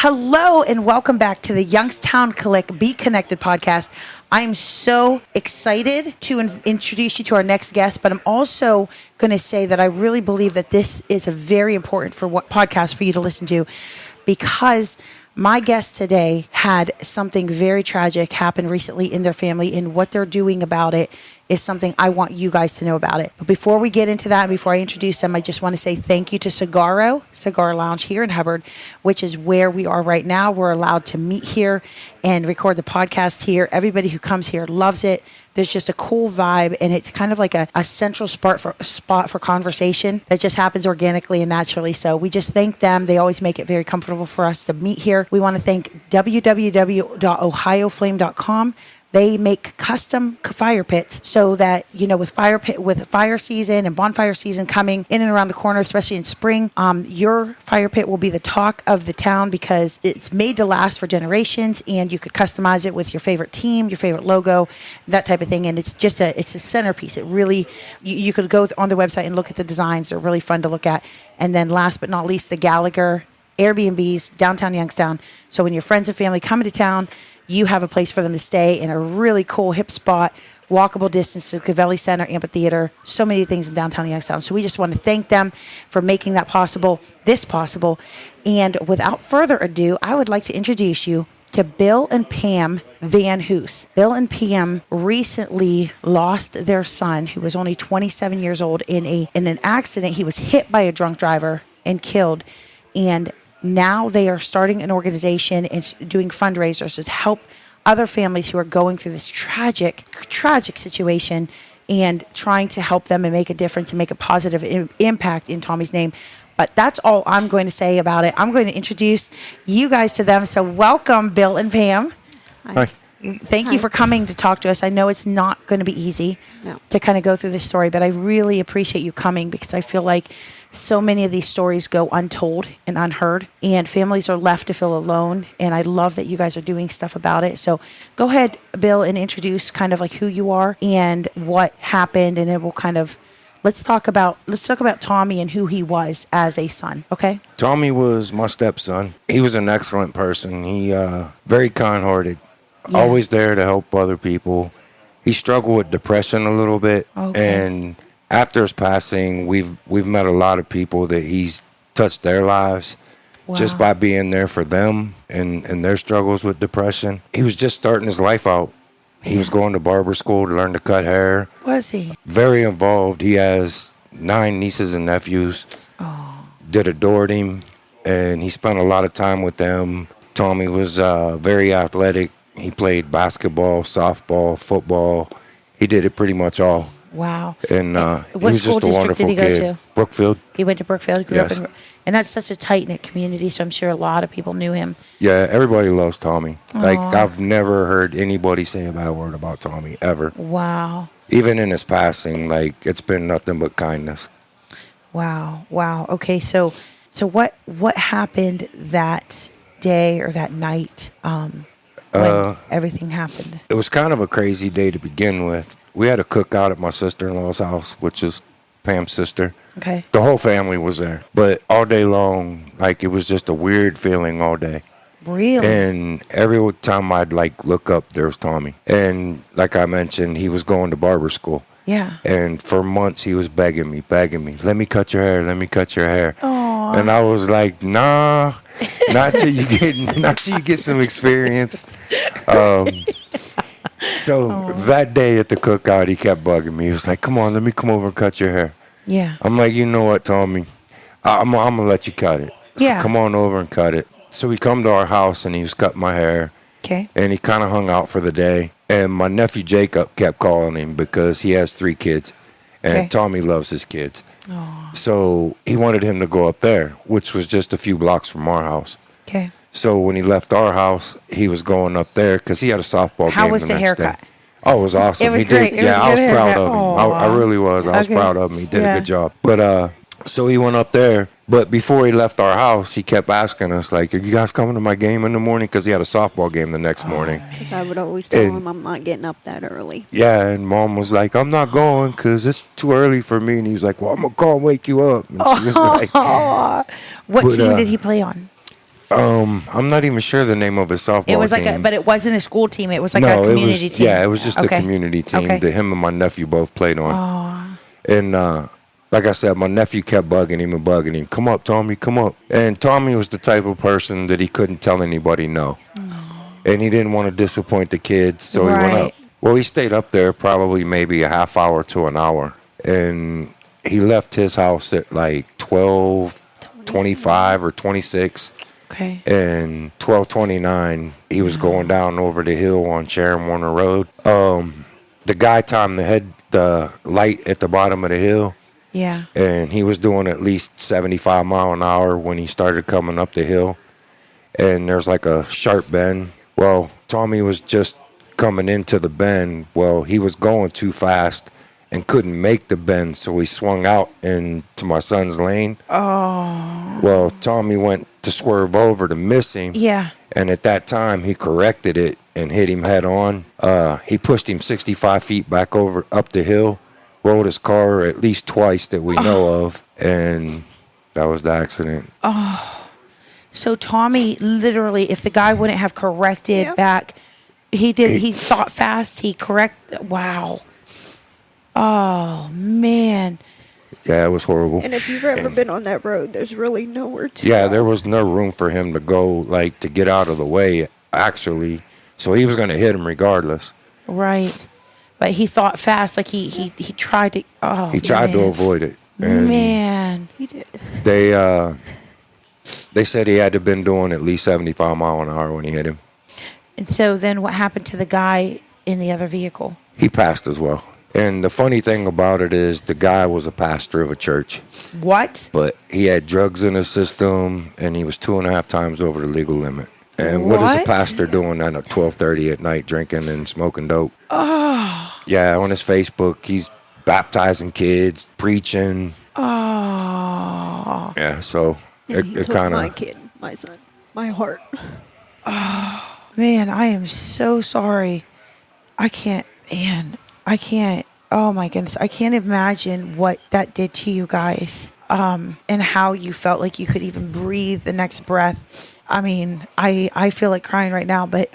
Hello and welcome back to the Youngstown Click Be Connected podcast. I'm so excited to introduce you to our next guest, but I'm also going to say that I really believe that this is a very important podcast for you to listen to, because my guest today had something very tragic happen recently in their family, and what they're doing about it is something I want you guys to know about it. But before we get into that, and before I introduce them, I just want to say thank you to Cigar Lounge here in Hubbard, which is where we are right now. We're allowed to meet here and record the podcast here. Everybody who comes here loves it. There's just a cool vibe, and it's kind of like a central spot for conversation that just happens organically and naturally. So we just thank them. They always make it very comfortable for us to meet here. We want to thank www.ohioflame.com. They make custom fire pits so that, with fire season and bonfire season coming in and around the corner, especially in spring, your fire pit will be the talk of the town because it's made to last for generations, and you could customize it with your favorite team, your favorite logo, that type of thing. And it's just it's a centerpiece. It really, you could go on the website and look at the designs. They're really fun to look at. And then last but not least, the Gallagher Airbnbs, downtown Youngstown. So when your friends and family come into town, you have a place for them to stay in a really cool, hip spot, walkable distance to the Cavelli Center, amphitheater, so many things in downtown Youngstown. So we just want to thank them for making that possible. And without further ado, I would like to introduce you to Bill and Pam Van Hoos. Bill and Pam recently lost their son, who was only 27 years old, in an accident. He was hit by a drunk driver and killed. And now they are starting an organization and doing fundraisers to help other families who are going through this tragic situation, and trying to help them and make a difference and make a positive impact in Tommy's name. But that's all I'm going to say about it. I'm going to introduce you guys to them. So welcome, Bill and Pam. Hi. Thank you for coming to talk to us. I know it's not going to be easy to kind of go through this story, but I really appreciate you coming, because I feel like so many of these stories go untold and unheard, and families are left to feel alone. And I love that you guys are doing stuff about it. So go ahead, Bill, and introduce kind of like who you are and what happened, and then we'll kind of let's talk about Tommy and who he was as a son. Okay. Tommy was my stepson. He was an excellent person. He very kind-hearted, always there to help other people. He struggled with depression a little bit, and after his passing, we've met a lot of people that he's touched their lives just by being there for them and their struggles with depression. He was just starting his life out. He was going to barber school to learn to cut hair. Was he? Very involved. He has 9 nieces and nephews. Did adored him, and he spent a lot of time with them. Tommy was very athletic. He played basketball, softball, football. He did it pretty much all. Wow. And he what was school just a district did wonderful he go kid. to? Brookfield. He went to Brookfield. Grew Yes. up and that's such a tight-knit community, so I'm sure a lot of people knew him. Yeah, everybody loves Tommy. Like, I've never heard anybody say a bad word about Tommy, ever. Wow. Even in his passing, like, it's been nothing but kindness. Wow. Okay, so what happened that day or that night when everything happened? It was kind of a crazy day to begin with. We had a cookout at my sister-in-law's house, which is Pam's sister. Okay. The whole family was there. But all day long, like, it was just a weird feeling all day. Really? And every time I'd, like, look up, there was Tommy. And like I mentioned, he was going to barber school. Yeah. And for months, he was begging me, let me cut your hair, Aww. And I was like, nah, not till you get some experience. So that day at the cookout, he kept bugging me. He was like, come on, let me come over and cut your hair. Yeah. I'm like, you know what, Tommy? I'm going to let you cut it. Yeah. So come on over and cut it. So he come to our house, and he was cutting my hair. Okay. And he kind of hung out for the day. And my nephew Jacob kept calling him because he has 3 kids. And Tommy loves his kids. Aww. So he wanted him to go up there, which was just a few blocks from our house. Okay. So when he left our house, he was going up there because he had a softball game the next day. How was the haircut? Oh, it was awesome. It was He did, great. I was proud of him. Aww. I really was. I was proud of him. He did a good job. But so he went up there. But before he left our house, he kept asking us, like, are you guys coming to my game in the morning? Because he had a softball game the next morning. Because I would always tell him I'm not getting up that early. Yeah, and Mom was like, I'm not going because it's too early for me. And he was like, well, I'm going to call and wake you up. And she was like, What team did he play on? I'm not even sure the name of his softball It was like team. but it wasn't a school team. It was like No, a community it was, team. Yeah, it was just a Okay. community team Okay. that him and my nephew both played on. And like I said, my nephew kept bugging him. Come up, Tommy, come up. And Tommy was the type of person that he couldn't tell anybody no. And he didn't want to disappoint the kids, so he went Right. up. Well, he stayed up there probably maybe a half hour to an hour. And he left his house at like 12:25 or 26. Okay. And 12:29, he was going down over the hill on Sharon Warner Road. The guy timed the light at the bottom of the hill, Yeah. and he was doing at least 75 mile an hour when he started coming up the hill. And there's like a sharp bend. Well, Tommy was just coming into the bend. Well, he was going too fast and couldn't make the bend, so he swung out into my son's lane. Oh. Well, Tommy went to swerve over to miss him. Yeah. And at that time, he corrected it and hit him head on. He pushed him 65 feet back up the hill, rolled his car at least twice that we know of, and that was the accident. So Tommy, literally, if the guy wouldn't have corrected Yep. back, he thought fast. Wow. Oh man. Yeah, it was horrible. And if you've ever been on that road, there's really nowhere to Yeah, go. there was no room for him to go, like, to get out of the way, actually. So he was going to hit him regardless. Right. But he thought fast. Like he tried to. Oh. He tried to man. avoid it. And Man. He did. they said he had to have been doing at least 75 mile an hour when he hit him. And so then, what happened to the guy in the other vehicle? He passed as well. And the funny thing about it is the guy was a pastor of a church, What? but he had drugs in his system, and he was 2.5 times over the legal limit. And what is a What? pastor doing at 12:30 at night, drinking and smoking dope? Oh. Yeah, on his Facebook, he's baptizing kids, preaching. Oh. Yeah, so And he it took kind my of. kid, my son, my heart. Man, I am so sorry. I can't. Oh my goodness. I can't imagine what that did to you guys. And how you felt like you could even breathe the next breath. I mean, I feel like crying right now, but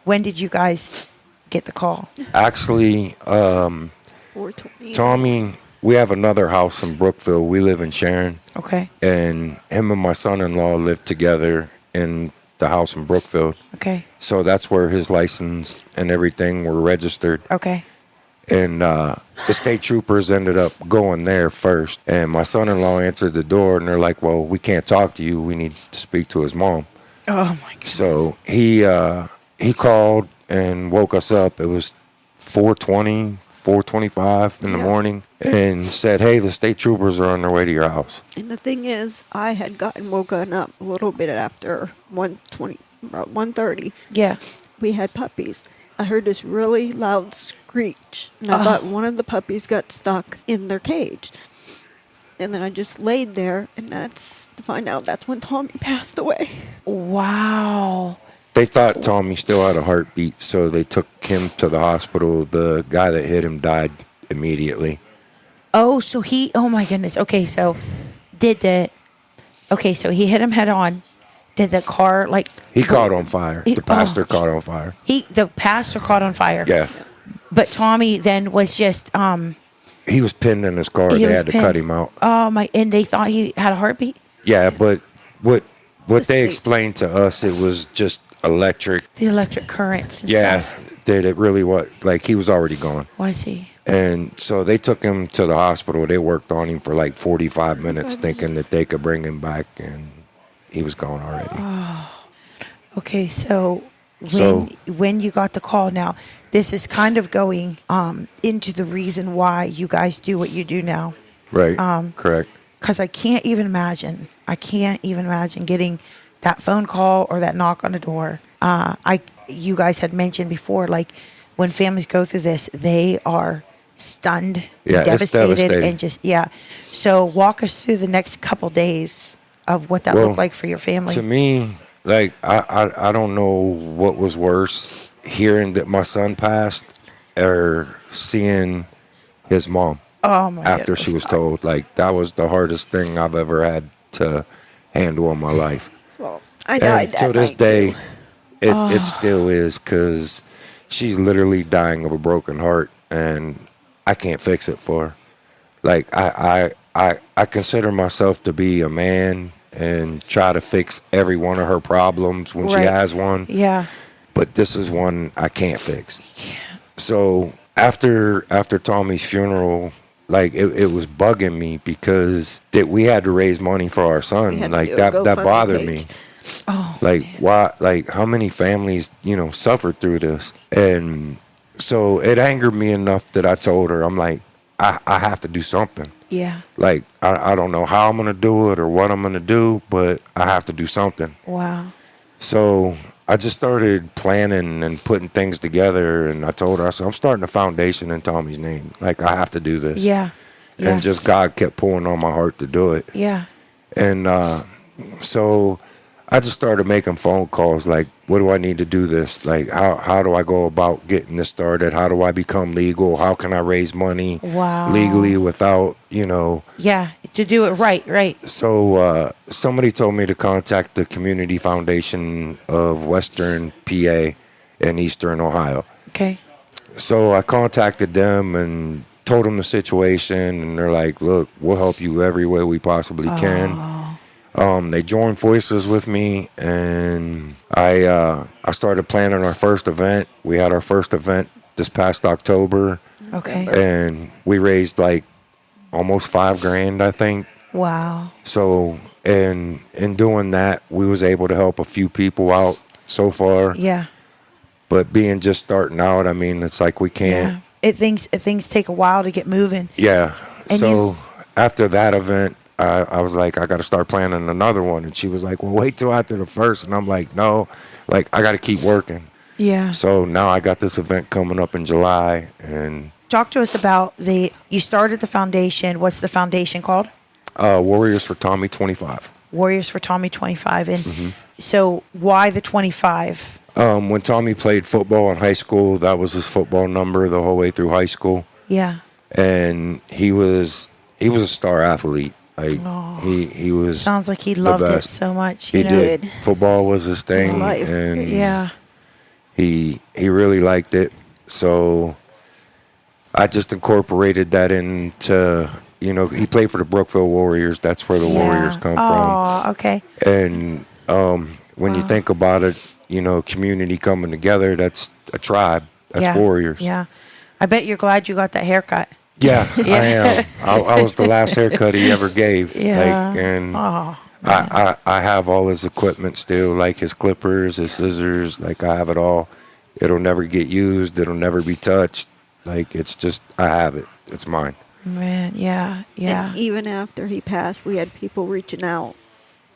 when did you guys get the call? Actually, 420. Tommy, we have another house in Brookville. We live in Sharon. Okay. And him and my son-in-law live together in the house in Brookville. Okay. So that's where his license and everything were registered. Okay. And the state troopers ended up going there first. And my son-in-law answered the door, and they're like, well, we can't talk to you. We need to speak to his mom. Oh my goodness. So he called and woke us up. It was 4:20, 4:25 in the morning, and said, hey, the state troopers are on their way to your house. And the thing is, I had gotten woken up a little bit after 1:20, about 1:30. Yeah. We had puppies. I heard this really loud screech, and I thought one of the puppies got stuck in their cage. And then I just laid there, and that's to find out that's when Tommy passed away. Wow. They thought Tommy still had a heartbeat, so they took him to the hospital. The guy that hit him died immediately. Oh, so oh my goodness. Okay, so so he hit him head on. Did the car He caught on fire. He- The pastor caught on fire. the pastor caught on fire? Yeah. But Tommy then was just He was pinned in his car. He They was had to pinned. cut him out. oh my, and they thought he had a heartbeat. Yeah, but what they state- explained to us, it was just electric. The electric currents and Yeah, stuff. that it really was. Like, he was already gone. Was he? And so they took him to the hospital. They worked on him for like 45 minutes thinking that they could bring him back, and he was gone already. Okay, so So- when you got the call, now this is kind of going into the reason why you guys do what you do now. Right, correct. Because I can't even imagine. Getting that phone call or that knock on the door. You guys had mentioned before, like when families go through this, they are stunned, Yeah, it's devastated, devastating. and just So walk us through the next couple days of what that Well, looked like for your family. To me, like, I don't know what was worse, hearing that my son passed or seeing his mom oh my after goodness. she was told. Like, that was the hardest thing I've ever had to handle in my life. Well, I died And to that this night day, too. it still is, because she's literally dying of a broken heart, and I can't fix it for her. Like, I consider myself to be a man and try to fix every one of her problems when she Right. has one, Yeah. but this is one I can't fix. So after Tommy's funeral, like, it was bugging me, because that we had to raise money for our We son. had to Like, do a that GoFundMe bothered page. me. Oh, Like, why? Like, how many families, suffered through this? And so it angered me enough that I told her, I'm like, I have to do something. yeah. Like, I don't know how I'm gonna do it or what I'm gonna do, but I have to do something. Wow. So I just started planning and putting things together, and I told her, I said, I'm starting a foundation in Tommy's name. Like, I have to do this. Yeah. Yeah. And just God kept pulling on my heart to do it. Yeah. And so I just started making phone calls. Like, what do I need to do this? Like, how do I go about getting this started? How do I become legal? How can I raise money Wow. legally without, Yeah. To do it right. Right. So somebody told me to contact the Community Foundation of Western PA and Eastern Ohio. Okay. So I contacted them and told them the situation, and they're like, look, we'll help you every way we possibly can. They joined forces with me, and I started planning our first event. We had our first event this past October, Okay. and we raised like almost $5,000, I think. Wow. So, and in doing that, we was able to help a few people out so far. Yeah. But being just starting out, I mean, it's like we can't. Yeah. Things take a while to get moving. Yeah. And So after that event, I was like, I got to start planning another one. And she was like, well, wait till after the first. And I'm like, no, like, I got to keep working. Yeah. So now I got this event coming up in July. And Talk to us about you started the foundation. What's the foundation called? Warriors for Tommy 25. Warriors for Tommy 25. And so why the 25? When Tommy played football in high school, that was his football number the whole way through high school. Yeah. And he was a star athlete. Like, he was. Sounds like he the loved it best. so much. He You know? did. Football was his thing, His life. and Yeah. he really liked it. So I just incorporated that into, he played for the Brookville Warriors. That's where the Warriors come Oh, okay. from. And when you think about it, community coming together, that's a tribe. That's Yeah. Warriors. Yeah. I bet you're glad you got that haircut. Yeah, Yeah. I am. I was the last haircut he ever gave. Yeah. And Oh, I have all his equipment still, like his clippers, his scissors. Like, I have it all. It'll never get used. It'll never be touched. Like, it's just, I have it. It's mine. man. Yeah. Yeah. And even after he passed, we had people reaching out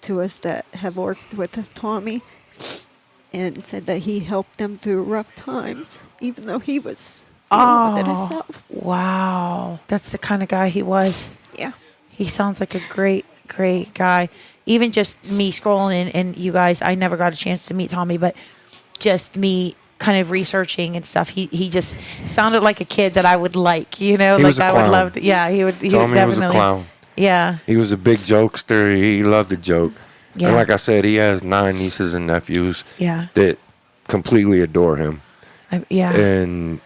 to us that have worked with Tommy and said that he helped them through rough times, even though he was dealing with it himself. Wow. That's the kind of guy he was. Yeah. He sounds like a great, great guy. Even just me scrolling and you guys, I never got a chance to meet Tommy, but just me kind of researching and stuff. He just sounded like a kid that I would like, He like was a I would clown. love to. Yeah, he would. He Tommy would was definitely. a clown. Yeah. He was a big jokester. He loved to joke. Yeah. And like I said, he has 9 nieces and nephews Yeah. that completely adore him. Yeah. And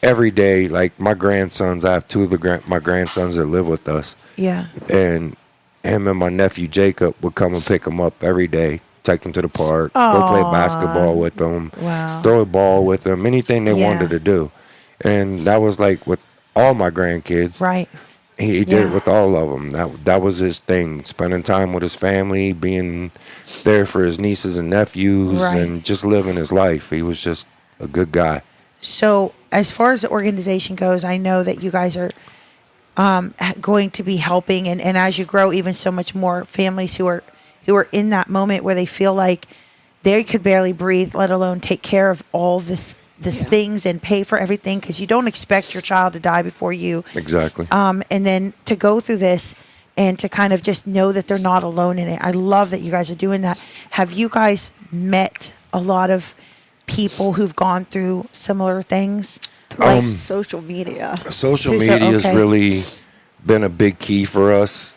every day, like my grandsons, I have 2 of my grandsons that live with us. Yeah. And him and my nephew Jacob would come and pick him up every day, take him to the park, go play basketball with them, Wow. throw a ball with them, anything they Yeah. wanted to do. And that was like with all my grandkids. Right. He did it Yeah. with all of them. That was his thing, spending time with his family, being there for his nieces and nephews, Right. and just living his life. He was just a good guy. So, as far as the organization goes, I know that you guys are going to be helping, and as you grow, even so much more families who are in that moment where they feel like they could barely breathe, let alone take care of all this things and pay for everything, because you don't expect your child to die before you. Exactly. And then to go through this and to kind of just know that they're not alone in it. I love that you guys are doing that. Have you guys met a lot of people who've gone through similar things? Through social media. Social So- media has okay. really been a big key for us.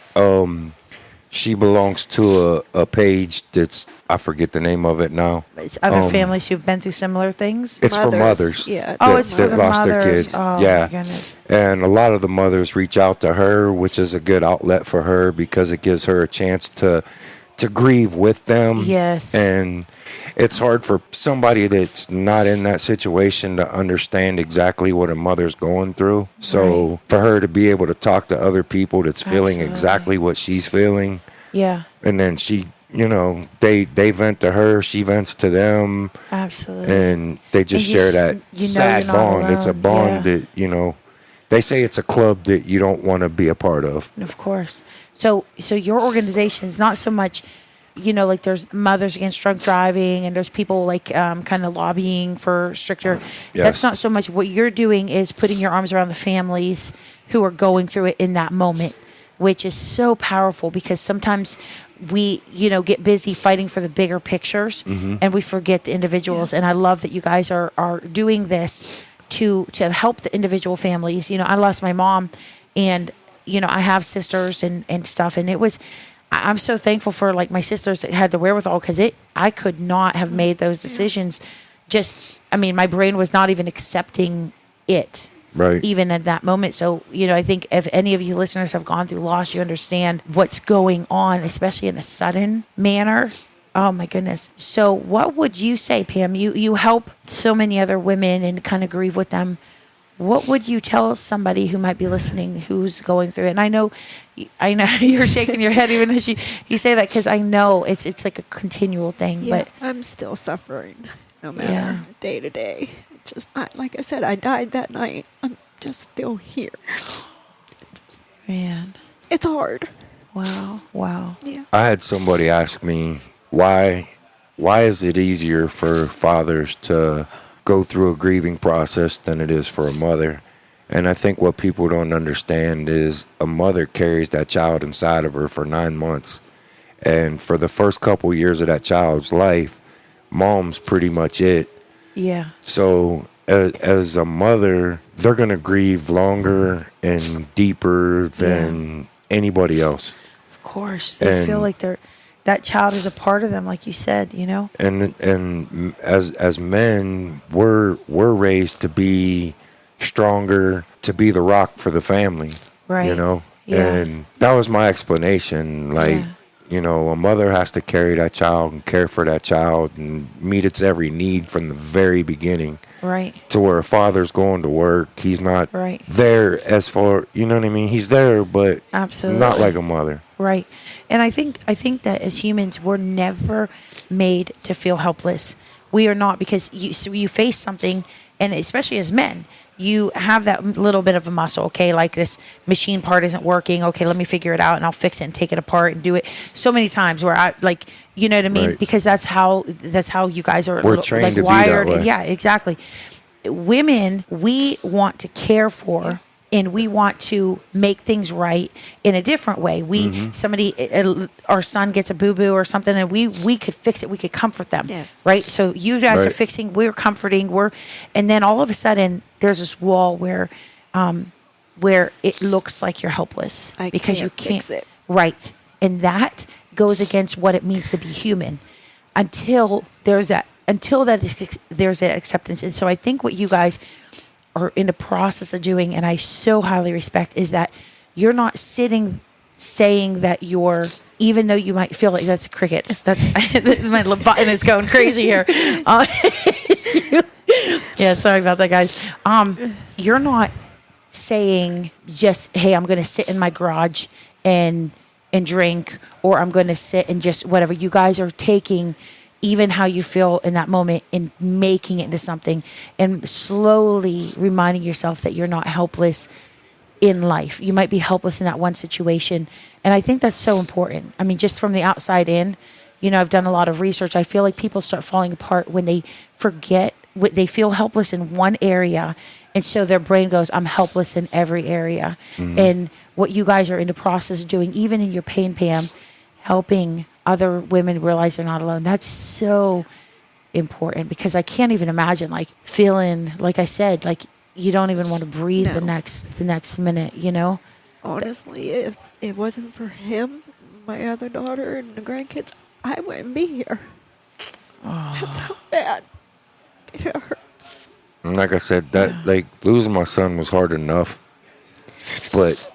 She belongs to a page that's, I forget the name of it now. It's other families who've been through similar things. It's for mothers. Yeah. Oh, it's for that the lost their mothers. kids. Oh, yeah. my goodness. And a lot of the mothers reach out to her, which is a good outlet for her because it gives her a chance to grieve with them. Yes. And it's hard for somebody that's not in that situation to understand exactly what a mother's going through. So Right. for her to be able to talk to other people that's feeling Absolutely. exactly what she's feeling, Yeah, and then she, they vent to her, she vents to them, absolutely. and they just And you share sh- that you know sad you're not bond. It's a alone. bond Yeah. that, they say it's a club that you don't want to be a part of. Of course. So your organization is not so much, like there's Mothers Against Drunk Driving and there's people like kind of lobbying for stricter. Yes. That's not so much. What you're doing is putting your arms around the families who are going through it in that moment, which is so powerful because sometimes we, get busy fighting for the bigger pictures and we forget the individuals. And I love that you guys are doing this to help the individual families. I lost my mom and, I have sisters and stuff. And I'm so thankful for like my sisters that had the wherewithal because I could not have made those decisions. My brain was not even accepting it. Right. Even at that moment. So, I think if any of you listeners have gone through loss, you understand what's going on, especially in a sudden manner. Oh my goodness. So what would you say, Pam? You help so many other women and kind of grieve with them. What would you tell somebody who might be listening who's going through it? And I know you're shaking your head even as you say that because I know it's like a continual thing. Yeah, But I'm still suffering no matter Yeah. day to day. Like I said, I died that night. I'm just still here. man, It's hard. wow. Yeah. I had somebody ask me why is it easier for fathers to go through a grieving process than it is for a mother. And I think what people don't understand is a mother carries that child inside of her for 9 months. And for the first couple years of that child's life, mom's pretty much it. Yeah. So as a mother, they're going to grieve longer and deeper than anybody else. Of course. They feel like that child is a part of them, like you said, And as men, we're raised to be stronger, to be the rock for the family. Right. Yeah. And that was my explanation. Like, a mother has to carry that child and care for that child and meet its every need from the very beginning. Right. To where a father's going to work, he's not Right. there as far, you know what I mean? He's there, but Absolutely. not like a mother. Right. And I think that as humans, we're never made to feel helpless. We are not, because you face something, and especially as men, you have that little bit of a muscle. Okay, like this machine part isn't working. Okay, let me figure it out, and I'll fix it and take it apart and do it so many times. Where I like, you know what I mean? Right. Because that's how you guys are. We're trained to be wired. that way. Yeah, exactly. Women, we want to care for. And we want to make things right in a different way. Our son gets a boo-boo or something, and we could fix it. We could comfort them. Yes. Right? So you guys are Right. fixing, we're comforting, and then all of a sudden there's this wall where it looks like you're helpless. I because can't you can't fix it. Right. And that goes against what it means to be human until there's that acceptance. And so I think what you guys are in the process of doing, and I so highly respect, is that you're not saying that you're, even though you might feel like that's crickets. That's my button is going crazy here. Yeah, sorry about that, guys. You're not saying just, hey, I'm going to sit in my garage and drink, or I'm going to sit and just whatever. You guys are taking even how you feel in that moment and making it into something, and slowly reminding yourself that you're not helpless in life. You might be helpless in that one situation. And I think that's so important. I mean, just from the outside in, I've done a lot of research. I feel like people start falling apart when they forget they feel helpless in one area. And so their brain goes, I'm helpless in every area. Mm-hmm. And what you guys are in the process of doing, even in your pain, Pam, helping other women realize they're not alone. That's so important, because I can't even imagine feeling, like I said, like you don't even want to breathe the next minute, Honestly, if it wasn't for him, my other daughter and the grandkids, I wouldn't be here. That's how bad it hurts. And like I said, that like losing my son was hard enough, but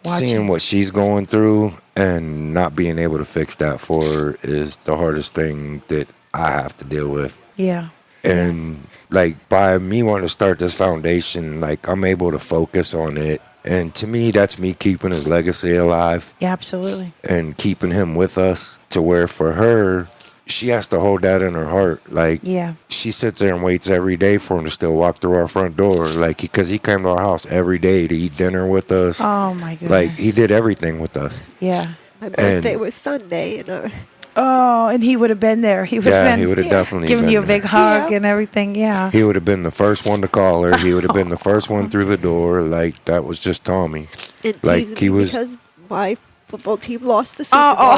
seeing what she's going through and not being able to fix that for her is the hardest thing that I have to deal with. Yeah. And like by me wanting to start this foundation, like I'm able to focus on it. And to me, that's me keeping his legacy alive. Yeah, absolutely. And keeping him with us, to where for her, she has to hold that in her heart. Like, she sits there and waits every day for him to still walk through our front door. Like, because he came to our house every day to eat dinner with us. Oh, my goodness. Like, he did everything with us. Yeah. My birthday was Sunday, and and he would have been there. He would have he would have definitely given been you a big there. hug and everything. Yeah. He would have been the first one to call her. He would have been the first one through the door. Like, that was just Tommy. it Like, teased he me was. because my football team lost the Super Bowl.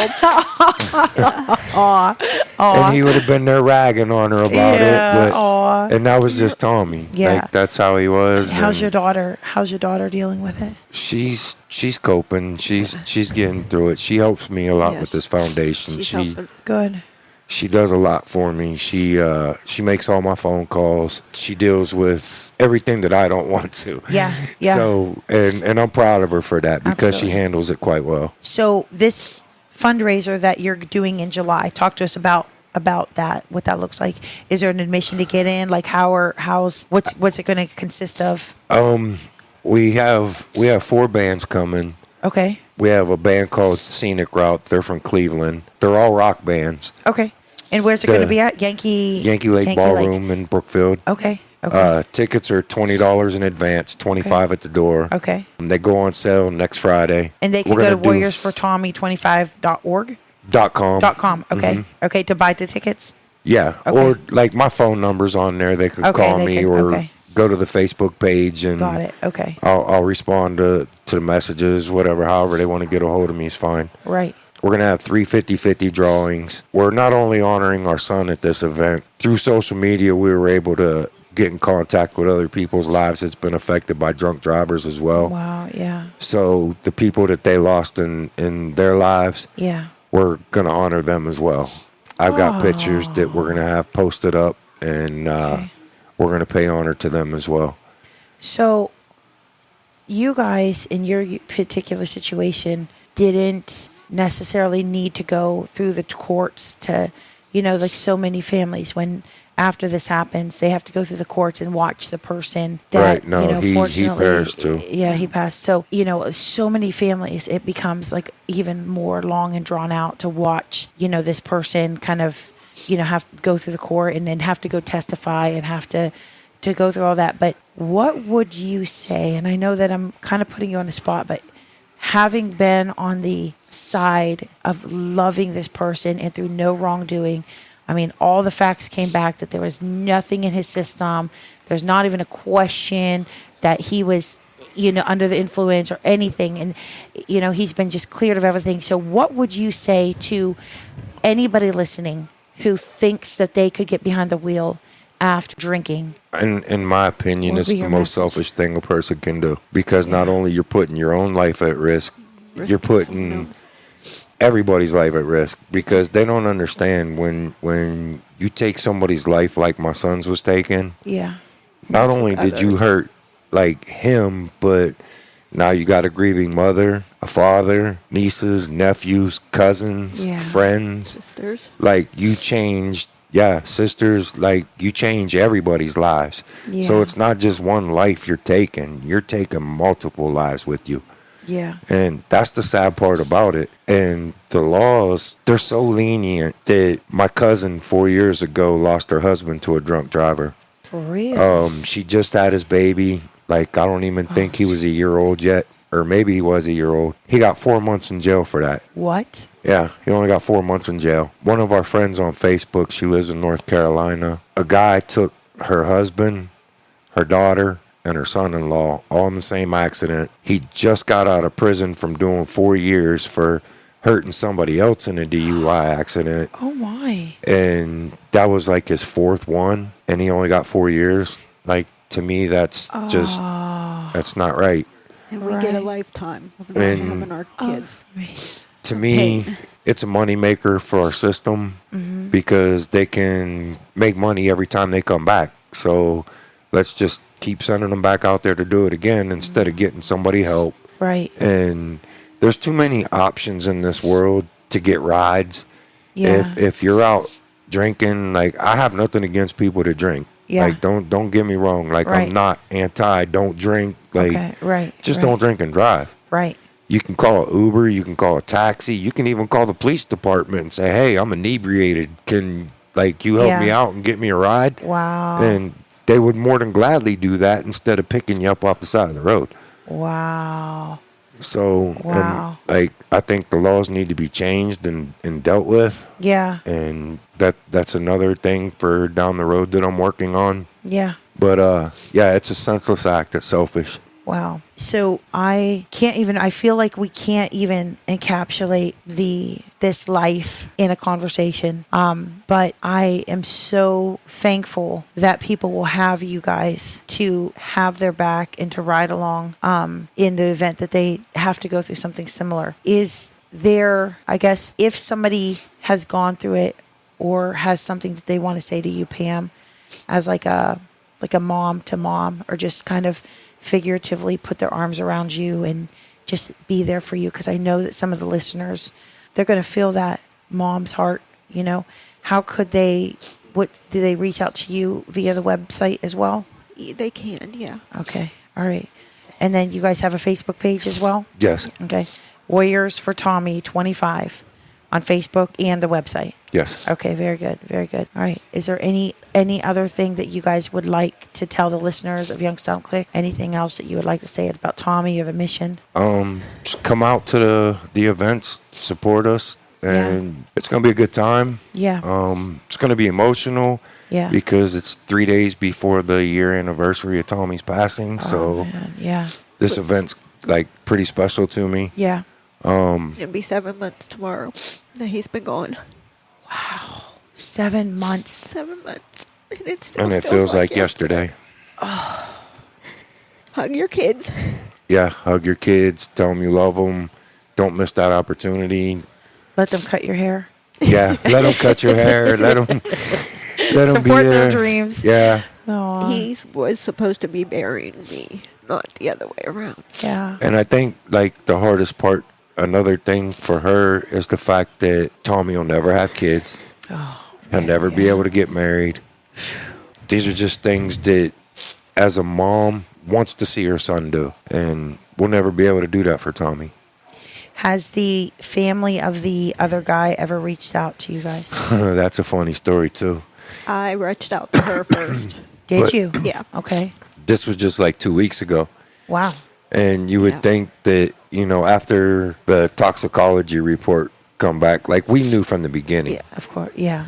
And he would have been there ragging on her about it. But, and that was just Tommy. Yeah. Like, that's how he was. How's your daughter? How's your daughter dealing with it? She's coping. She's getting through it. She helps me a lot with this foundation. She's helping. Good. She does a lot for me. She makes all my phone calls. She deals with everything that I don't want to. Yeah. Yeah. So and I'm proud of her for that because she handles it quite well. So this fundraiser that you're doing in July, talk to us about that, what that looks like. Is there an admission to get in? Like what's it going to consist of? We have 4 bands coming. Okay. We have a band called Scenic Route. They're from Cleveland. They're all rock bands. Okay. And where's it going to be at? Yankee Lake Ballroom in Brookfield. Okay. Tickets are $20 in advance, $25 at the door. Okay. They go on sale next Friday. And they can go to warriorsfortommy25.org? .com. Okay. Mm-hmm. Okay, to buy the tickets? Yeah. Okay. Or like my phone number's on there. They could call me or go to the Facebook page and got it. Okay. I'll respond to the messages, whatever, however they want to get a hold of me is fine. Right. We're going to have 3 50-50 drawings. We're not only honoring our son at this event, through social media, we were able to get in contact with other people's lives that's been affected by drunk drivers as well. Wow, yeah. So the people that they lost in their lives, we're going to honor them as well. I've got pictures that we're going to have posted up, and we're going to pay honor to them as well. So you guys, in your particular situation, didn't necessarily need to go through the courts to, like so many families, when after this happens, they have to go through the courts and watch the person that, right. No, he perished too. Yeah, he passed. So, so many families, it becomes like even more long and drawn out to watch, this person kind of, have to go through the court and then have to go testify and have to go through all that. But what would you say, and I know that I'm kind of putting you on the spot, but having been on the side of loving this person and through no wrongdoing, I mean, all the facts came back that there was nothing in his system. There's not even a question that he was, under the influence or anything. And, he's been just cleared of everything. So what would you say to anybody listening who thinks that they could get behind the wheel after drinking? In my opinion, it's the most selfish thing a person can do, because not only you're putting your own life at risk, you're putting everybody's life at risk, because they don't understand when you take somebody's life like my son's was taken. Yeah. Not only did you hurt like him, but now you got a grieving mother, a father, nieces, nephews, cousins, friends, sisters. Like you changed. Yeah, sisters, like you change everybody's lives. Yeah. So it's not just one life you're taking multiple lives with you. Yeah. And that's the sad part about it. And the laws, they're so lenient that my cousin 4 years ago lost her husband to a drunk driver. For real? She just had his baby. Like, I don't even think he was a year old yet. Or maybe he was a year old. He got 4 months in jail for that. What? Yeah, he only got 4 months in jail. One of our friends on Facebook, she lives in North Carolina. A guy took her husband, her daughter, and her son-in-law all in the same accident. He just got out of prison from doing 4 years for hurting somebody else in a DUI accident. Oh, my. And that was like his 4th one, and he only got 4 years. Like, to me, that's that's not right. And we get a lifetime of not having our kids. To me, Pain. it's a moneymaker for our system because they can make money every time they come back. So let's just keep sending them back out there to do it again instead of getting somebody help. Right. And there's too many options in this world to get rides. Yeah. If you're out drinking, like I have nothing against people that drink. Yeah. Like don't get me wrong. Like Right. I'm not anti don't drink. Like Okay. Right. just right. don't drink and drive. Right. You can call an Uber, you can call a taxi, you can even call the police department and say, "Hey, I'm inebriated. Can you help me Yeah. out and get me a ride?" Wow. And they would more than gladly do that instead of picking you up off the side of the road. Wow. So, Wow. I think the laws need to be changed and dealt with. Yeah. And that's another thing for down the road that I'm working on. Yeah. But yeah, it's a senseless act. It's selfish. Wow. So I feel like we can't even encapsulate this life in a conversation. But I am so thankful that people will have you guys to have their back and to ride along, in the event that they have to go through something similar. Is there, I guess, if somebody has gone through it or has something that they want to say to you, Pam, as like a mom to mom, or just kind of figuratively put their arms around you and just be there for you, because I know that some of the listeners, they're going to feel that mom's heart. How could they? Do they reach out to you via the website as well? They can, yeah. Okay, all right. And then you guys have a Facebook page as well? Yes. Okay, Warriors for Tommy 25 on Facebook and the website. Yes. Okay, very good, very good. All right. Is there any other thing that you guys would like to tell the listeners of Youngstown Click? Anything else that you would like to say about Tommy or the mission? Just come out to the events, support us, and it's gonna be a good time. Yeah. It's gonna be emotional. Yeah. Because it's 3 days before the year anniversary of Tommy's passing. So Man, yeah. this event's like pretty special to me. Yeah. It'll be 7 months tomorrow that he's been gone. 7 months. 7 months. And it still And it feels like yesterday. Hug your kids. Yeah, hug your kids, tell them you love them. Don't miss that opportunity. Let them cut your hair. Yeah, let them cut your hair. Let them be Support there. their dreams. Yeah, Oh, He was supposed to be burying me, not the other way around. yeah. and I think like the hardest part, another thing for her is the fact that Tommy will never have kids. He'll never be able to get married. These are just things that, as a mom, wants to see her son do, and we'll never be able to do that for Tommy. Has the family of the other guy ever reached out to you guys? That's a funny story too. I reached out to her first. Did But- you? Yeah. Okay. This was just like 2 weeks ago. Wow. And you would Yeah. think that, after the toxicology report come back, like we knew from the beginning. Yeah. Of course. Yeah.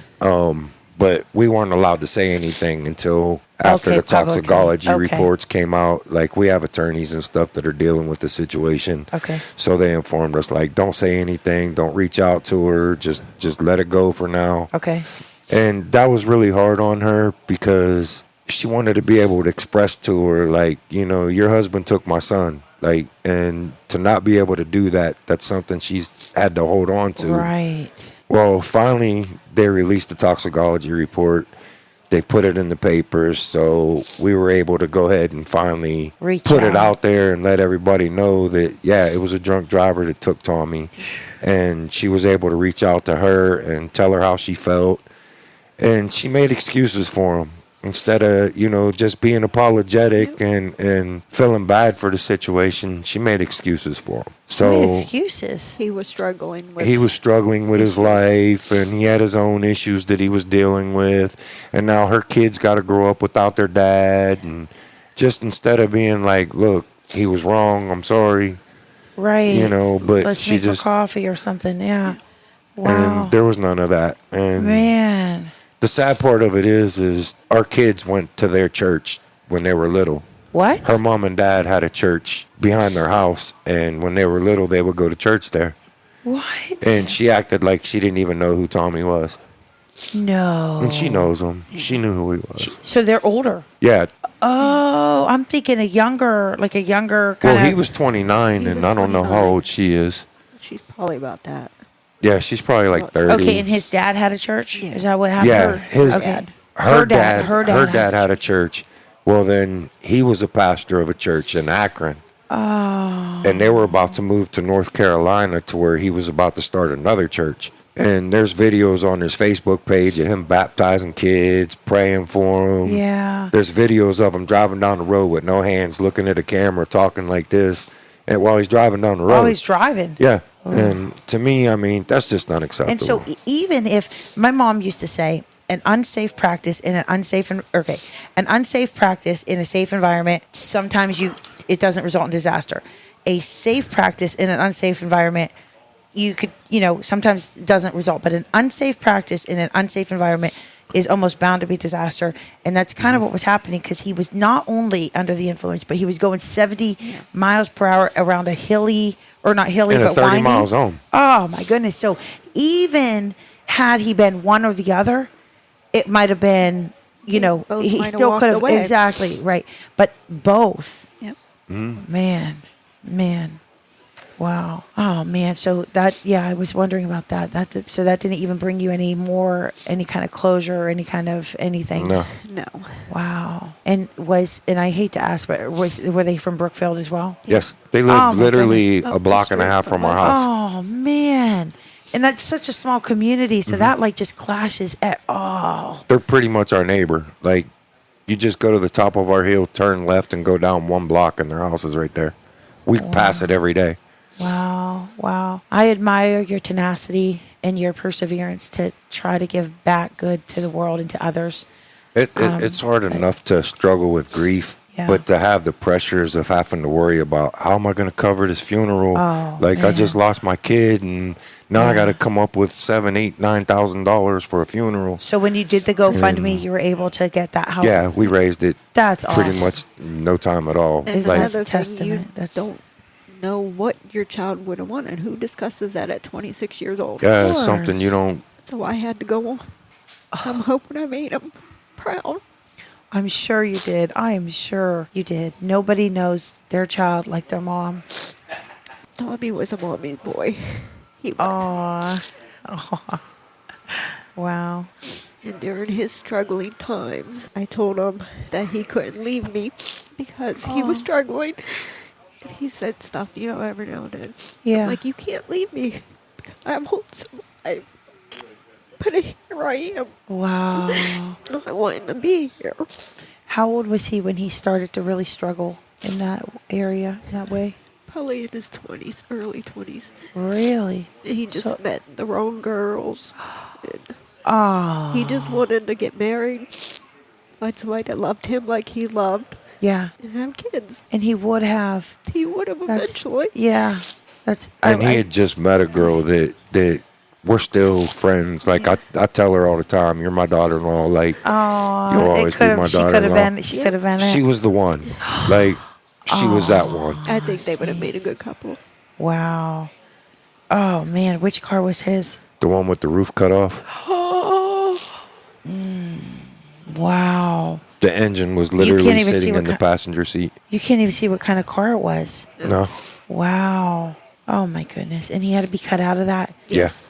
But we weren't allowed to say anything until after Okay, the toxicology publicly. Okay. reports came out. Like we have attorneys and stuff that are dealing with the situation. Okay. So they informed us, like, don't say anything, don't reach out to her, just let it go for now. Okay. And that was really hard on her because she wanted to be able to express to her, like, your husband took my son. Like, and to not be able to do that, that's something she's had to hold on to. Right. Well, finally, they released the toxicology report. They put it in the papers, so we were able to go ahead and finally Reach put it out. out there and let everybody know that, yeah, it was a drunk driver that took Tommy. And she was able to reach out to her and tell her how she felt. And she made excuses for him. Instead of, just being apologetic and feeling bad for the situation, she made excuses for him. So Excuses. He was struggling with he was struggling with his life, and he had his own issues that he was dealing with. And now her kids got to grow up without their dad. And just instead of being like, look, he was wrong, I'm sorry, Right. but Let's she meet just, for coffee or something. Yeah. Wow. and there was none of that. And Man. the sad part of it is our kids went to their church when they were little. What? Her mom and dad had a church behind their house, and when they were little, they would go to church there. What? And she acted like she didn't even know who Tommy was. No. And she knows him. She knew who he was. So they're older. Yeah. Oh, I'm thinking a younger kind of. Well, he was 29, He and was I don't know how 29. old she is. She's probably about that. Yeah, she's probably like 30. Okay, and his dad had a church? Yeah. Is that what happened? Yeah, his Okay. her dad Her her dad dad had a church. Well, then he was a pastor of a church in Akron. Oh. And they were about to move to North Carolina to where he was about to start another church. And there's videos on his Facebook page of him baptizing kids, praying for them. Yeah. There's videos of him driving down the road with no hands, looking at a camera, talking like this, and while he's driving down the road. Oh, he's driving. Yeah. And to me, I mean, that's just unacceptable. And so even if my mom used to say an unsafe practice in an unsafe practice in a safe environment, sometimes it doesn't result in disaster. A safe practice in an unsafe environment, sometimes doesn't result, but an unsafe practice in an unsafe environment is almost bound to be disaster. And that's kind of what was happening, because he was not only under the influence, but he was going 70 miles per hour around a hilly, or not hilly, in a but 30 windy. mile zone. Oh my goodness. So even had he been one or the other, it might have been, he both might have still walked could have, away. Exactly, right. But both, Yep. man. Wow. Oh man. So that, I was wondering about that. So that didn't even bring you any kind of closure or any kind of anything. No. No. Wow. And I hate to ask, but were they from Brookfield as well? Yes. They Oh, live my literally goodness. a block and a half from our house. Oh man. And that's such a small community, so that just clashes at all. They're pretty much our neighbor. Like, you just go to the top of our hill, turn left, and go down one block, and their house is right there. We pass it every day. Wow. I admire your tenacity and your perseverance to try to give back good to the world and to others. It's hard enough to struggle with grief, but to have the pressures of having to worry about how am I going to cover this funeral? Oh, I man. just lost my kid, and now I got to come up with $7,000, $8,000, $9,000 for a funeral. So when you did the GoFundMe, you were able to get that help? Yeah, we raised it. That's pretty awesome. much no time at all. And Is Like, that- another That's a thing, testament. you don't know what your child would have wanted. Who discusses that at 26 years old? yeah, Of it's something you course. don't. So I had to go on. I'm hoping I made him proud. I'm sure you did. I am sure you did. Nobody knows their child like their mom. Tommy was a mommy's boy. He was. Aw. Wow. And during his struggling times, I told him that he couldn't leave me because he was struggling. And he said stuff, every now and then. Yeah. I'm like, you can't leave me because I won't survive. But here I am. Wow. I want him to be here. How old was he when he started to really struggle in that area, in that way? Probably in his 20s, early 20s. Really? He just So- met the wrong girls. And Oh. he just wanted to get married, find somebody that loved him like he loved, Yeah. and have kids. And he would have. He would have eventually. Yeah. That's. And he had just met a girl that we're still friends. Like, I tell her all the time, you're my daughter-in-law. Like, you'll always be my She could have daughter-in-law. been. She could have been it. She was the one. Like, she was that one. I think they would have made a good couple. Wow. Oh man, which car was his? The one with the roof cut off. Wow. The engine was can't literally even see sitting what in the passenger seat. You can't even see what kind of car it was. No. Wow. Oh my goodness. And he had to be cut out of that. Yes.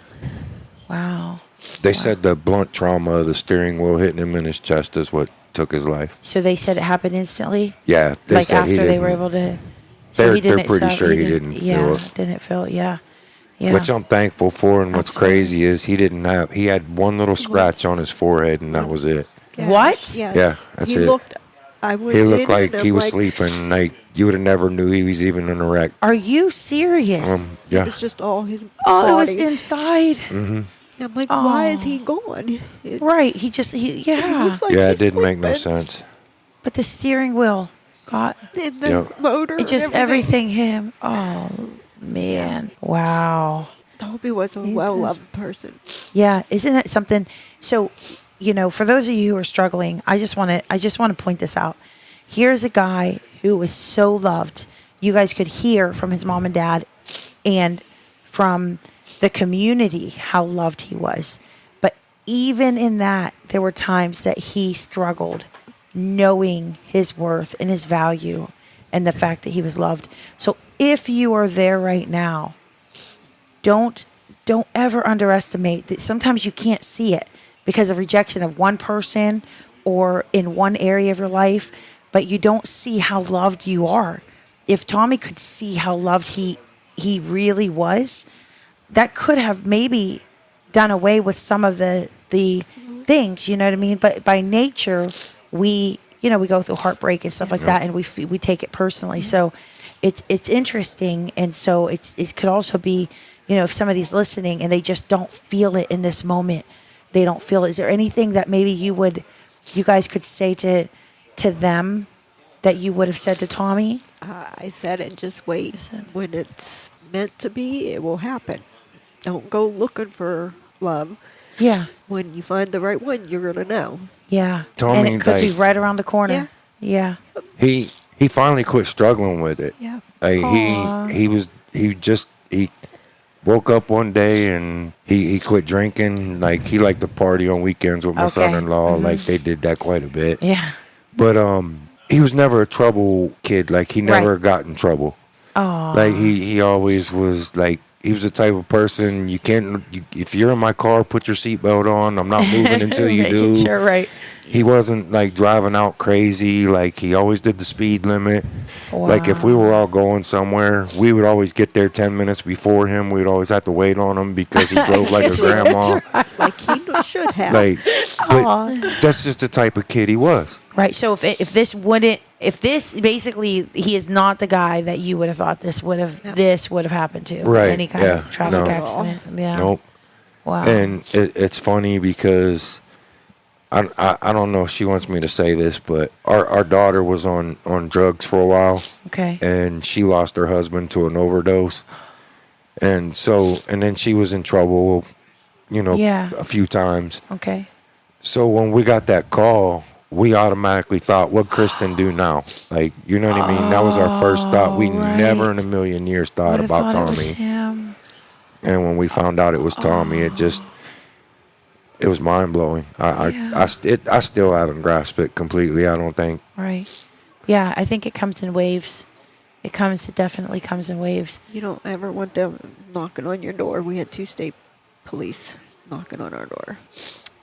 Wow. They said the blunt trauma of the steering wheel hitting him in his chest is what took his life. So they said it happened instantly. Yeah. They Like said he after they were didn't- able to. They're he didn't pretty suffer- sure he didn't feel it. Didn't feel it. Yeah. Yeah. Which I'm thankful for, and what's Absolutely. crazy is he had one little scratch on his forehead, and that was it. What? Yes. Yeah, that's he it. I went He in looked like and he I'm was like, sleeping. Like, you would have never knew he was even in a wreck. Are you serious? It Yeah. was just all his Oh, it was body. inside. I'm like, why is he gone? Right. He It looks like Yeah, it he's didn't make no sleeping. sense. But the steering wheel got And the Yeah. motor. it just and everything him. Oh man. Wow. Toby was a well-loved person. Yeah, isn't it something? So, for those of you who are struggling, I just want to point this out. Here's a guy who was so loved. You guys could hear from his mom and dad and from the community how loved he was. But even in that, there were times that he struggled knowing his worth and his value and the fact that he was loved. So if you are there right now, don't ever underestimate that. Sometimes you can't see it because of rejection of one person or in one area of your life, but you don't see how loved you are. If Tommy could see how loved he really was, that could have maybe done away with some of the things, you know what I mean? But by nature, we go through heartbreak and stuff like that, and we take it personally. So it's interesting, and so it could also be, if somebody's listening and they just don't feel it in this moment, they don't feel it. Is there anything that maybe you guys could say to them that you would have said to Tommy? I said it, just wait. When it's meant to be, it will happen. Don't go looking for love. Yeah. When you find the right one, you're going to know. Yeah. Tommy, and it could be right around the corner. Yeah. He finally quit struggling with it. Yeah. Like he woke up one day and he quit drinking. Like he liked to party on weekends with my son-in-law. Like they did that quite a bit. Yeah. But he was never a trouble kid. Like he never got in trouble. Oh. Like he always was like, he was the type of person if you're in my car, put your seatbelt on. I'm not moving until you do. Sure, right. He wasn't like driving out crazy. Like he always did the speed limit. Wow. Like if we were all going somewhere, we would always get there 10 minutes before him. We'd always have to wait on him because he drove like a grandma. Like he should have. Like, but that's just the type of kid he was. Right. So if this basically, he is not the guy that you would have thought this would have happened to. Right. Any kind of traffic accident. Yeah. Nope. Wow. And it's funny because I don't know if she wants me to say this, but our daughter was on drugs for a while. Okay. And she lost her husband to an overdose. And then she was in trouble, a few times. Okay. So when we got that call, we automatically thought, what Kristen do now? Like, you know what I mean? That was our first thought. We never in a million years thought about Tommy. It was him. And when we found out it was Tommy, it was mind blowing. I still haven't grasped it completely, I don't think. Right. Yeah, I think it comes in waves. It definitely comes in waves. You don't ever want them knocking on your door. We had 2 state police knocking on our door.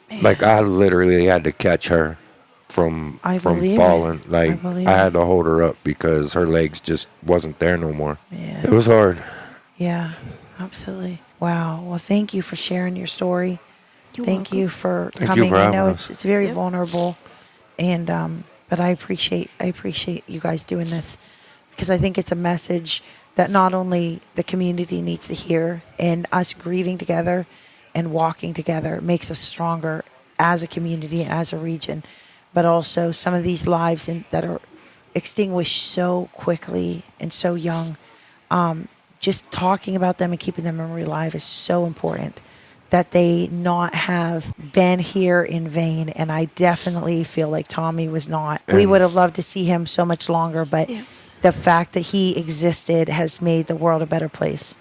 Man. Like I literally had to catch her from falling. Like I had to hold her up because her legs just wasn't there no more. Man. It was hard. Yeah, absolutely. Wow. Well, thank you for sharing your story. Thank you for coming. I know it's very vulnerable, and but I appreciate you guys doing this because I think it's a message that not only the community needs to hear, and us grieving together and walking together makes us stronger as a community and as a region, but also some of these lives that are extinguished so quickly and so young. Just talking about them and keeping their memory alive is so important. That they not have been here in vain. And I definitely feel like Tommy was not. We would have loved to see him so much longer, but the fact that he existed has made the world a better place.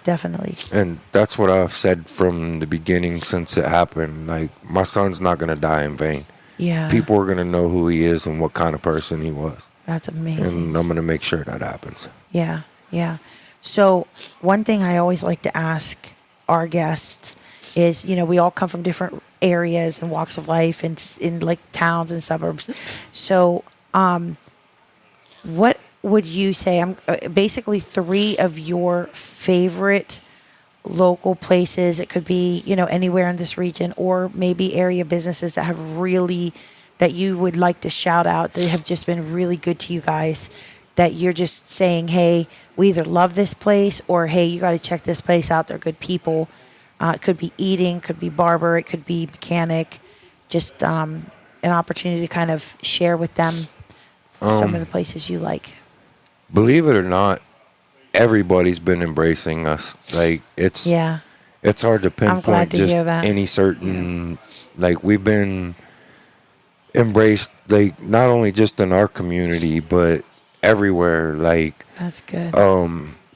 Definitely. And that's what I've said from the beginning since it happened. Like, my son's not going to die in vain. Yeah. People are going to know who he is and what kind of person he was. That's amazing. And I'm going to make sure that happens. Yeah, yeah. So one thing I always like to ask our guests is, we all come from different areas and walks of life and in like towns and suburbs. So, what would you say? Basically 3 of your favorite local places. It could be, anywhere in this region, or maybe area businesses that that you would like to shout out that have just been really good to you guys. That you're just saying, hey, we either love this place or, hey, you got to check this place out. They're good people. It could be eating, could be barber, it could be mechanic. Just an opportunity to kind of share with them some of the places you like. Believe it or not, everybody's been embracing us. Like it's hard to pinpoint just any certain. Like we've been embraced, like not only just in our community, but everywhere. Like that's good.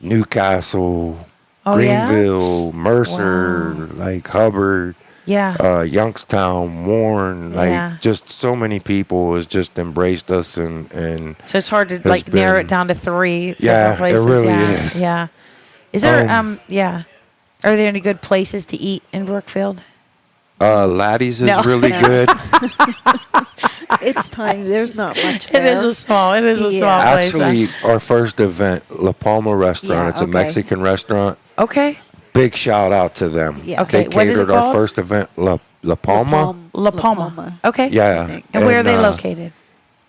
Newcastle, Greenville, Mercer, like Hubbard, Youngstown, Warren, like just so many people has just embraced us and so it's hard to narrow it down to 3 yeah, different places. It really is. Yeah. Is there Are there any good places to eat in Brookfield? Laddie's is No. really good. It's tiny. There's not much It there. is a small place. Actually, our first event, La Palma Restaurant. Yeah, It's a okay. Mexican restaurant. Okay. Big shout out to them. Yeah. Okay, They what is it catered our called? first event, La Palma. La Palma. Okay. Yeah. And where are they uh, located?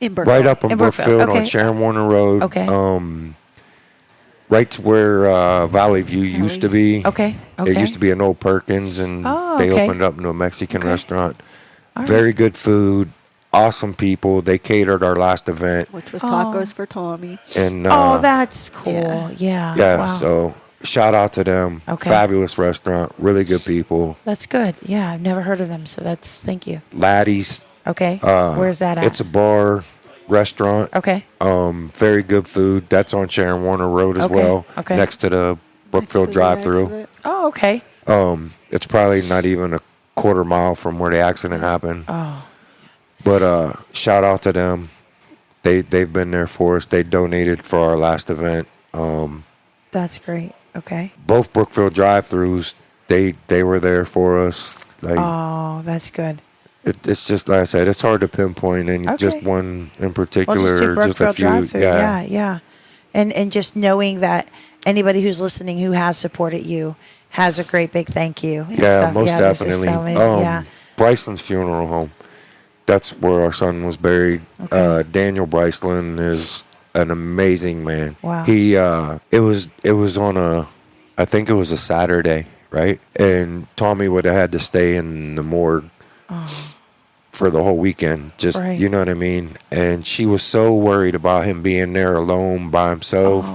In Brookfield. Right up in In Brookfield, Brookfield okay. on Sharon Warner Road. Okay. Right to where Valley View used to be. Okay. Okay. It used to be an old Perkins, and Oh, they okay. opened up into a Mexican Okay. restaurant. All right. Very good food, awesome people. They catered our last event, Which was tacos for Tommy. and Oh, that's cool. Yeah. yeah. Wow. So shout out to them. Okay. Fabulous restaurant, really good people. That's good. Yeah, I've never heard of them, so thank you. Laddie's. Okay. Where's that at? It's a bar restaurant. Okay. Very good food. That's on Sharon Warner Road as Okay, well. okay. Next to the Next to Brookfield the drive-through. accident. Oh, okay. It's probably not even a quarter mile from where the accident happened. Oh. But shout out to them. They've been there for us. They donated for our last event. That's great. Okay. Both Brookfield drive-throughs, they were there for us. Like Oh, that's good. it's just like I said, it's hard to pinpoint any Okay. just one in Well, particular, just do or just a Brookfield few. drive-through. Yeah. And just knowing that anybody who's listening who has supported you has a great big thank you. and Yeah, stuff. most this is definitely. so amazing. Yeah. Bryceland's funeral home. That's where our son was buried. Okay. Daniel Bryceland is an amazing man. Wow. He it was on I think it was a Saturday, right? And Tommy would have had to stay in the morgue for the whole weekend. Just Right. you know what I mean? And she was so worried about him being there alone by himself.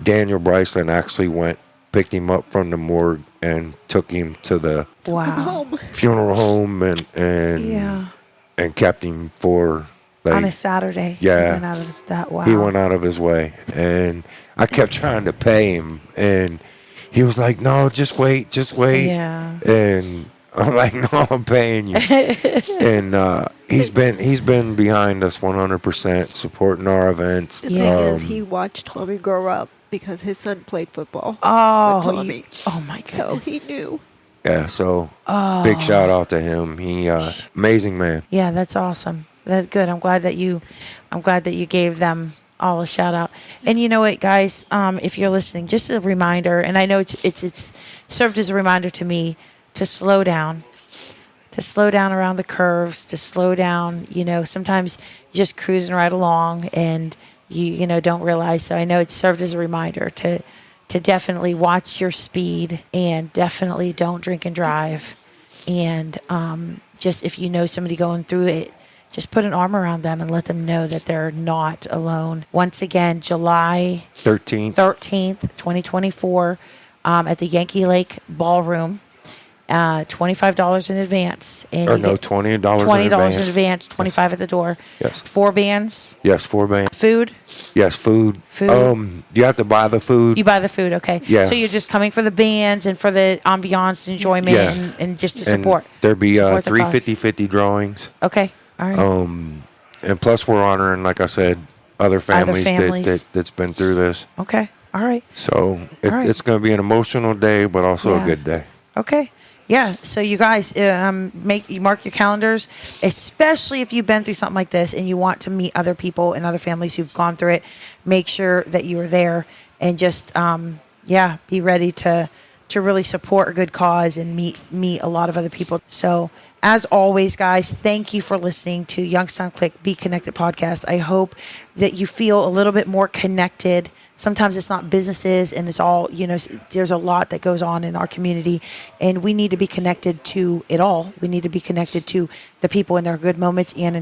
Daniel Bryceland actually picked him up from the morgue and took him to the Wow. Home. funeral home and Yeah. and kept him for like On a Saturday. Yeah. He went out of that. Wow. he went out of his way, and I kept trying to pay him, and he was like, "No, just wait, Yeah. and I'm like, "No, I'm paying you." And he's been behind us 100%, supporting our events. The thing is, he watched Tommy grow up because his son played football. Oh, with Tommy. oh my goodness. So he knew. Yeah, so big shout out to him. He amazing man. Yeah, that's awesome. That's good. I'm glad that you gave them all a shout out. And you know what, guys, if you're listening, just a reminder, and I know it's served as a reminder to me to slow down around the curves, to slow down. You know, sometimes you're just cruising right along and you don't realize. So I know it's served as a reminder to definitely watch your speed, and definitely don't drink and drive. And just if you know somebody going through it, just put an arm around them and let them know that they're not alone. Once again, July 13th. 2024, at the Yankee Lake Ballroom. $25 in advance. And Or you no, get $20 $20 in advance, 25 at the door. Yes. 4 bands. Yes, 4 bands. Food. Yes, food. Food. You have to buy the food. You buy the food, okay? Yeah. So you're just coming for the bands and for the ambiance, enjoyment, Yeah. and just to And support. there'd be support the 3 cause. 50-50 drawings. Okay, all right. And plus we're honoring, like I said, other families, families. that's been through this. Okay, all right. So All right. it's going to be an emotional day, but also Yeah. a good day. Okay. Yeah. So you guys, mark your calendars, especially if you've been through something like this and you want to meet other people and other families who've gone through it. Make sure that you are there and just, be ready to really support a good cause and meet a lot of other people. So as always, guys, thank you for listening to Youngstown Click Be Connected podcast. I hope that you feel a little bit more connected. Sometimes it's not businesses and it's all, there's a lot that goes on in our community, and we need to be connected to it all. We need to be connected to the people in their good moments and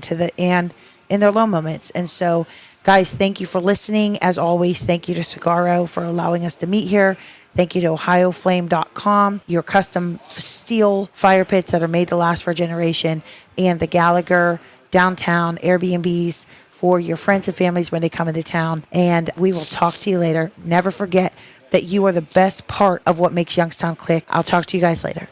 in their low moments. And so, guys, thank you for listening. As always, thank you to Sagaro for allowing us to meet here. Thank you to OhioFlame.com, your custom steel fire pits that are made to last for a generation, and the Gallagher downtown Airbnbs for your friends and families when they come into town. And we will talk to you later. Never forget that you are the best part of what makes Youngstown click. I'll talk to you guys later.